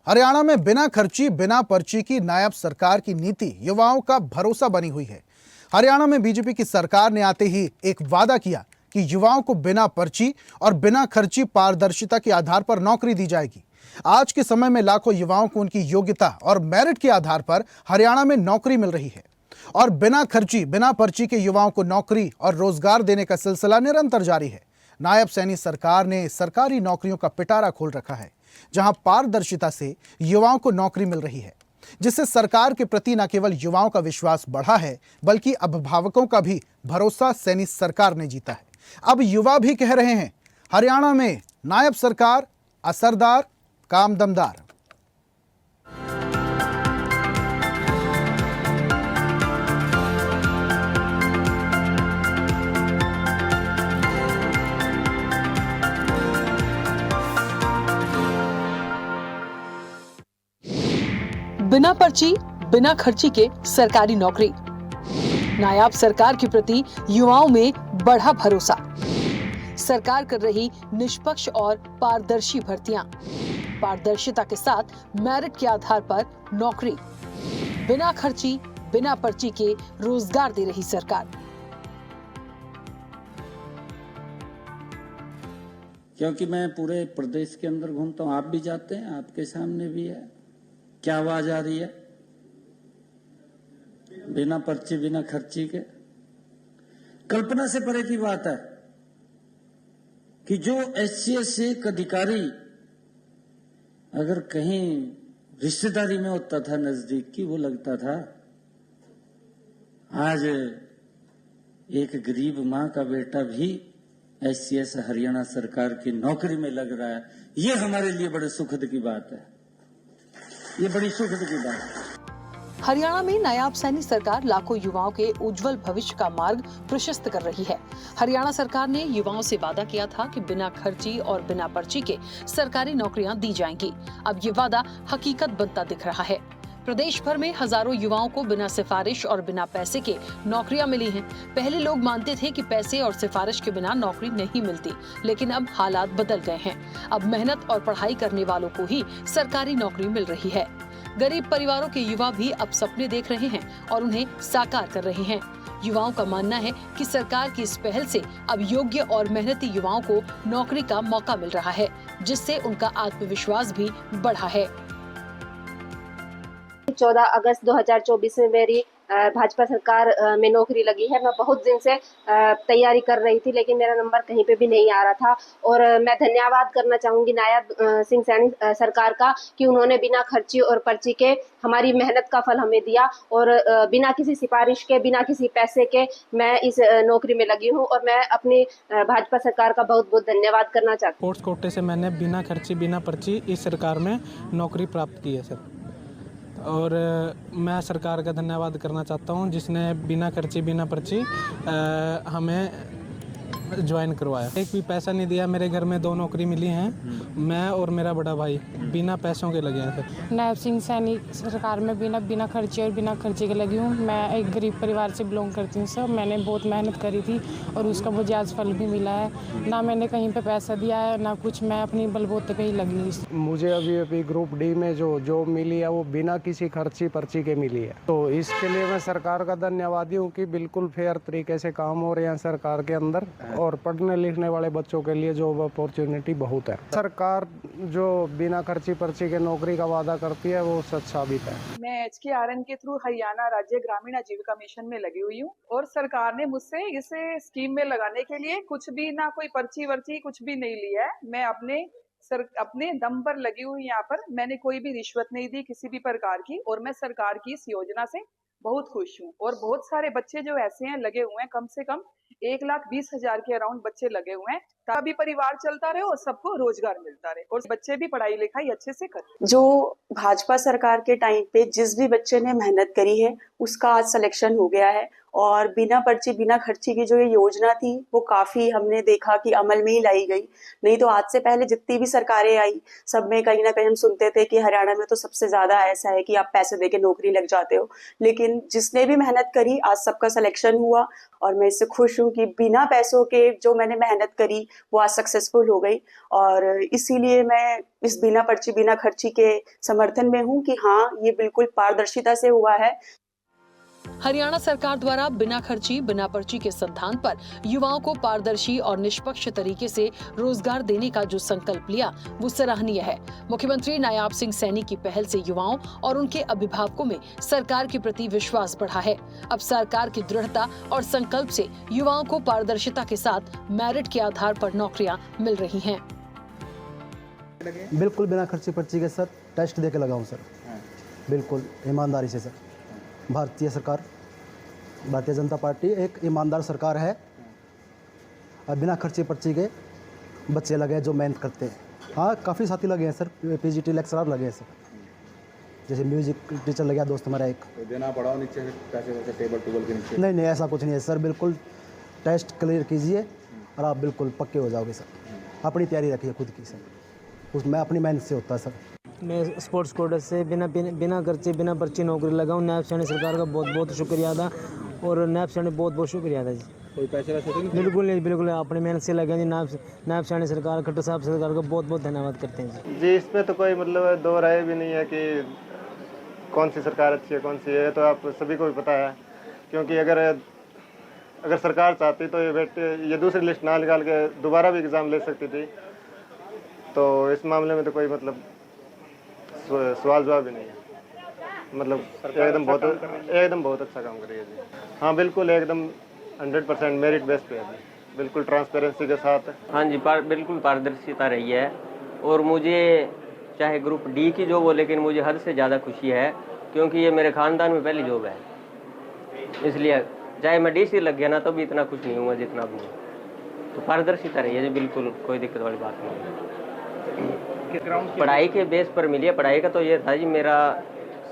हरियाणा में बिना खर्ची बिना पर्ची की नायब सरकार की नीति युवाओं का भरोसा बनी हुई है। हरियाणा में बीजेपी की सरकार ने आते ही एक वादा किया कि युवाओं को बिना पर्ची और बिना खर्ची पारदर्शिता के आधार पर नौकरी दी जाएगी। आज के समय में लाखों युवाओं को उनकी योग्यता और मेरिट के आधार पर हरियाणा में नौकरी मिल रही है और बिना खर्ची बिना पर्ची के युवाओं को नौकरी और रोजगार देने का सिलसिला निरंतर जारी है। नायब सैनी सरकार ने सरकारी नौकरियों का पिटारा खोल रखा है, जहां पारदर्शिता से युवाओं को नौकरी मिल रही है, जिससे सरकार के प्रति न केवल युवाओं का विश्वास बढ़ा है बल्कि अभिभावकों का भी भरोसा सैनी सरकार ने जीता है। अब युवा भी कह रहे हैं, हरियाणा में नायब सरकार असरदार, काम दमदार। बिना पर्ची बिना खर्ची के सरकारी नौकरी। नायाब सरकार के प्रति युवाओं में बढ़ा भरोसा। सरकार कर रही निष्पक्ष और पारदर्शी भर्तियां, पारदर्शिता के साथ मेरिट के आधार पर नौकरी, बिना खर्ची बिना पर्ची के रोजगार दे रही सरकार। क्योंकि मैं पूरे प्रदेश के अंदर घूमता हूं, आप भी जाते हैं, आपके सामने भी है। क्या आवाज आ रही है? बिना पर्ची बिना खर्ची के। कल्पना से परे की बात है कि जो SC SC एक अधिकारी अगर कहीं रिश्तेदारी में होता था नजदीक की, वो लगता था आज एक गरीब मां का बेटा भी SCS हरियाणा सरकार की नौकरी में लग रहा है। ये हमारे लिए बड़े सुखद की बात है, ये बड़ी सुखद की बात है। हरियाणा में नायाब सैनी सरकार लाखों युवाओं के उज्जवल भविष्य का मार्ग प्रशस्त कर रही है। हरियाणा सरकार ने युवाओं से वादा किया था कि बिना खर्ची और बिना पर्ची के सरकारी नौकरियां दी जाएंगी। अब ये वादा हकीकत बनता दिख रहा है। प्रदेश भर में हजारों युवाओं को बिना सिफारिश और बिना पैसे के नौकरियां मिली हैं। पहले लोग मानते थे कि पैसे और सिफारिश के बिना नौकरी नहीं मिलती, लेकिन अब हालात बदल गए हैं। अब मेहनत और पढ़ाई करने वालों को ही सरकारी नौकरी मिल रही है। गरीब परिवारों के युवा भी अब सपने देख रहे हैं और उन्हें साकार कर रहे हैं। युवाओं का मानना है कि सरकार की इस पहल से अब योग्य और मेहनती युवाओं को नौकरी का मौका मिल रहा है, जिससे उनका आत्मविश्वास भी बढ़ा है। 14 अगस्त 2024 में मेरी भाजपा सरकार में नौकरी लगी है। मैं बहुत दिन से तैयारी कर रही थी, लेकिन मेरा नंबर कहीं पे भी नहीं आ रहा था और मैं धन्यवाद करना चाहूंगी नायब सिंह सैनी सरकार का कि उन्होंने बिना खर्ची और पर्ची के हमारी मेहनत का फल हमें दिया और बिना किसी सिफारिश के, बिना किसी पैसे के मैं इस नौकरी में लगी हूँ और मैं अपनी भाजपा सरकार का बहुत बहुत धन्यवाद करना चाहती हूँ। स्पोर्ट्स कोटे से मैंने बिना खर्ची बिना पर्ची इस सरकार में नौकरी प्राप्त की है सर, और मैं सरकार का धन्यवाद करना चाहता हूं जिसने बिना खर्ची बिना पर्ची हमें ज्वाइन करवाया। एक भी पैसा नहीं दिया। मेरे घर में 2 नौकरी मिली हैं, मैं और मेरा बड़ा भाई बिना पैसों के लगे हैं सर। नायब सिंह सैनी सरकार में बिना खर्चे और बिना खर्चे के लगी हूँ। मैं एक गरीब परिवार से बिलोंग करती हूँ सर। मैंने बहुत मेहनत करी थी और उसका मुझे आज फल भी मिला है। ना मैंने कहीं पे पैसा दिया है ना कुछ, मैं अपनी बलबूते पे ही लगी हूँ। मुझे अभी ग्रुप डी में जो जॉब मिली है वो बिना किसी खर्ची पर्ची के मिली है, तो इसके लिए मैं सरकार का धन्यवादी हूँ कि बिल्कुल फेयर तरीके से काम हो रहे हैं सरकार के अंदर और पढ़ने लिखने वाले बच्चों के लिए जॉब अपॉर्चुनिटी बहुत है। सरकार जो बिना खर्ची पर्ची के नौकरी का वादा करती है वो सच साबित है। मैं HKRN के थ्रू हरियाणा राज्य ग्रामीण आजीविका मिशन में लगी हुई हूँ और सरकार ने मुझसे इसे स्कीम में लगाने के लिए कुछ भी, ना कोई पर्ची वर्ची कुछ भी नहीं लिया है। मैं अपने दम पर लगी हुई यहाँ पर। मैंने कोई भी रिश्वत नहीं दी किसी भी प्रकार की और मैं सरकार की इस योजना से बहुत खुश हूँ। और बहुत सारे बच्चे जो ऐसे हैं लगे हुए हैं, कम से कम 1,20,000 के अराउंड बच्चे लगे हुए हैं, तभी परिवार चलता रहे और सबको रोजगार मिलता रहे और बच्चे भी पढ़ाई लिखाई अच्छे से करें। जो भाजपा सरकार के टाइम पे जिस भी बच्चे ने मेहनत करी है उसका आज सिलेक्शन हो गया है और बिना पर्ची बिना खर्ची की जो ये योजना थी वो काफी हमने देखा कि अमल में ही लाई गई। नहीं तो आज से पहले जितनी भी सरकारें आई सब में कहीं ना कहीं हम सुनते थे कि हरियाणा में तो सबसे ज्यादा ऐसा है कि आप पैसे देके नौकरी लग जाते हो, लेकिन जिसने भी मेहनत करी आज सबका सिलेक्शन हुआ और मैं इससे खुश हूँ कि बिना पैसों के जो मैंने मेहनत करी वो आज सक्सेसफुल हो गई। और इसीलिए मैं इस बिना पर्ची बिना खर्ची के समर्थन में हूँ कि हाँ, ये बिल्कुल पारदर्शिता से हुआ है। हरियाणा सरकार द्वारा बिना खर्ची बिना पर्ची के संधान पर युवाओं को पारदर्शी और निष्पक्ष तरीके से रोजगार देने का जो संकल्प लिया वो सराहनीय है। मुख्यमंत्री नायाब सिंह सैनी की पहल से युवाओं और उनके अभिभावकों में सरकार के प्रति विश्वास बढ़ा है। अब सरकार की दृढ़ता और संकल्प से युवाओं को पारदर्शिता के साथ मेरिट के आधार पर नौकरियां मिल रही हैं। बिल्कुल बिना खर्ची पर्ची के साथ टेस्ट दे के लगाऊं सर, बिल्कुल ईमानदारी से सर। भारतीय जनता पार्टी एक ईमानदार सरकार है और बिना खर्ची पर्ची के बच्चे लगे जो मेहनत करते हैं। हाँ, काफ़ी साथी लगे हैं सर, पीजीटी लेक्चरर लगे हैं सर, जैसे म्यूजिक टीचर लग गया दोस्त हमारा एक। तो देना पड़ा नीचे पैसे वैसे टेबल के नीचे? नहीं, ऐसा कुछ नहीं है सर, बिल्कुल टेस्ट क्लियर कीजिए और आप बिल्कुल पक्के हो जाओगे सर। अपनी तैयारी रखिए खुद की सर, उसमें अपनी मेहनत से होता है सर। मैं स्पोर्ट्स कोटा से बिना खर्चे बिना पर्ची नौकरी लगाऊं। नायब सैनी सरकार का बहुत बहुत शुक्रिया था और नायब सैनी बहुत बहुत शुक्रिया था जी। कोई पैसे वैसे तो नहीं? बिल्कुल नहीं, बिल्कुल अपनी मेहनत से लगे जी। नायब सैनी सरकार, खट्टर साहब सरकार का बहुत बहुत धन्यवाद करते हैं जी। इसमें तो कोई मतलब दो राय भी नहीं है कि कौन सी सरकार अच्छी है कौन सी है, तो आप सभी को भी पता है। क्योंकि अगर सरकार चाहती तो ये दूसरी लिस्ट ना निकाल के दोबारा भी एग्ज़ाम ले सकती थी। तो इस मामले में तो कोई मतलब सवाल जवाब भी नहीं है। मतलब एकदम बहुत अच्छा काम कर रही है जी। हाँ बिल्कुल, एकदम 100% मेरिट बेस पे है, बिल्कुल ट्रांसपेरेंसी के साथ। हाँ जी, बिल्कुल पारदर्शिता रही है। और मुझे चाहे ग्रुप डी की जॉब हो, लेकिन मुझे हद से ज़्यादा खुशी है क्योंकि ये मेरे ख़ानदान में पहली जॉब है। इसलिए चाहे मैं डीसी लग गया ना तो भी इतना खुश नहीं हुआ जितना भी। तो पारदर्शिता रही है जी, बिल्कुल कोई दिक्कत वाली बात नहीं है। पढ़ाई के बेस पर मिली है। पढ़ाई का तो ये था जी, मेरा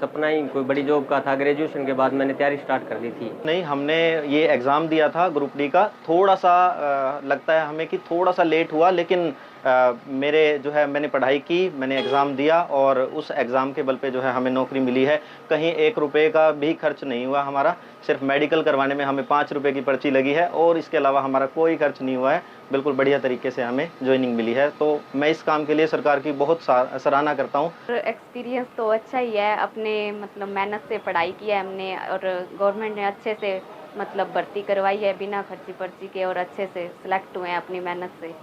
सपना ही कोई बड़ी जॉब का था। ग्रेजुएशन के बाद मैंने तैयारी स्टार्ट कर दी थी। नहीं, हमने ये एग्ज़ाम दिया था ग्रुप डी का। थोड़ा सा लगता है हमें कि थोड़ा सा लेट हुआ, लेकिन मैंने पढ़ाई की, मैंने एग्ज़ाम दिया और उस एग्ज़ाम के बल पे जो है हमें नौकरी मिली है। कहीं 1 रुपये का भी खर्च नहीं हुआ हमारा। सिर्फ मेडिकल करवाने में हमें 5 रुपये की पर्ची लगी है और इसके अलावा हमारा कोई खर्च नहीं हुआ है। बिल्कुल बढ़िया तरीके से हमें ज्वाइनिंग मिली है। तो मैं इस काम के लिए सरकार की बहुत सराहना करता हूँ। एक्सपीरियंस तो अच्छा ही है, अपने मतलब मेहनत से पढ़ाई की है हमने और गवर्नमेंट ने अच्छे से मतलब भर्ती करवाई है बिना खर्ची पर्ची के और अच्छे से सिलेक्ट हुए हैं अपनी मेहनत से।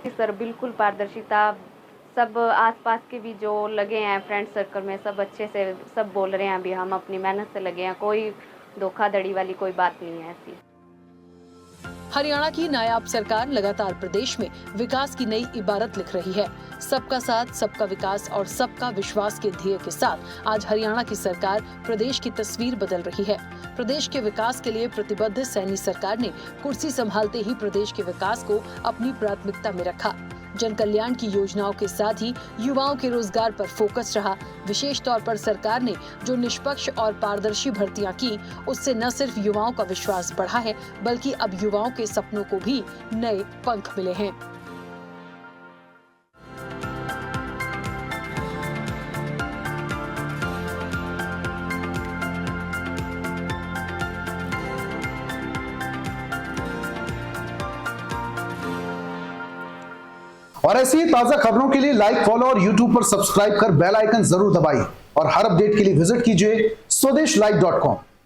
सर बिल्कुल पारदर्शिता, सब आसपास के भी जो लगे हैं फ्रेंड सर्कल में सब अच्छे से सब बोल रहे हैं अभी हम अपनी मेहनत से लगे हैं, कोई धोखाधड़ी वाली कोई बात नहीं है ऐसी। हरियाणा की नायाब सरकार लगातार प्रदेश में विकास की नई इबारत लिख रही है। सबका साथ, सबका विकास और सबका विश्वास के ध्येय के साथ आज हरियाणा की सरकार प्रदेश की तस्वीर बदल रही है। प्रदेश के विकास के लिए प्रतिबद्ध सैनी सरकार ने कुर्सी संभालते ही प्रदेश के विकास को अपनी प्राथमिकता में रखा। जन कल्याण की योजनाओं के साथ ही युवाओं के रोजगार पर फोकस रहा। विशेष तौर पर सरकार ने जो निष्पक्ष और पारदर्शी भर्तियां की, उससे न सिर्फ युवाओं का विश्वास बढ़ा है, बल्कि अब युवाओं के सपनों को भी नए पंख मिले हैं। और ऐसी ही ताजा खबरों के लिए लाइक, फॉलो और यूट्यूब पर सब्सक्राइब कर बेल आइकन जरूर दबाइए और हर अपडेट के लिए विजिट कीजिए स्वदेशलाइव.com।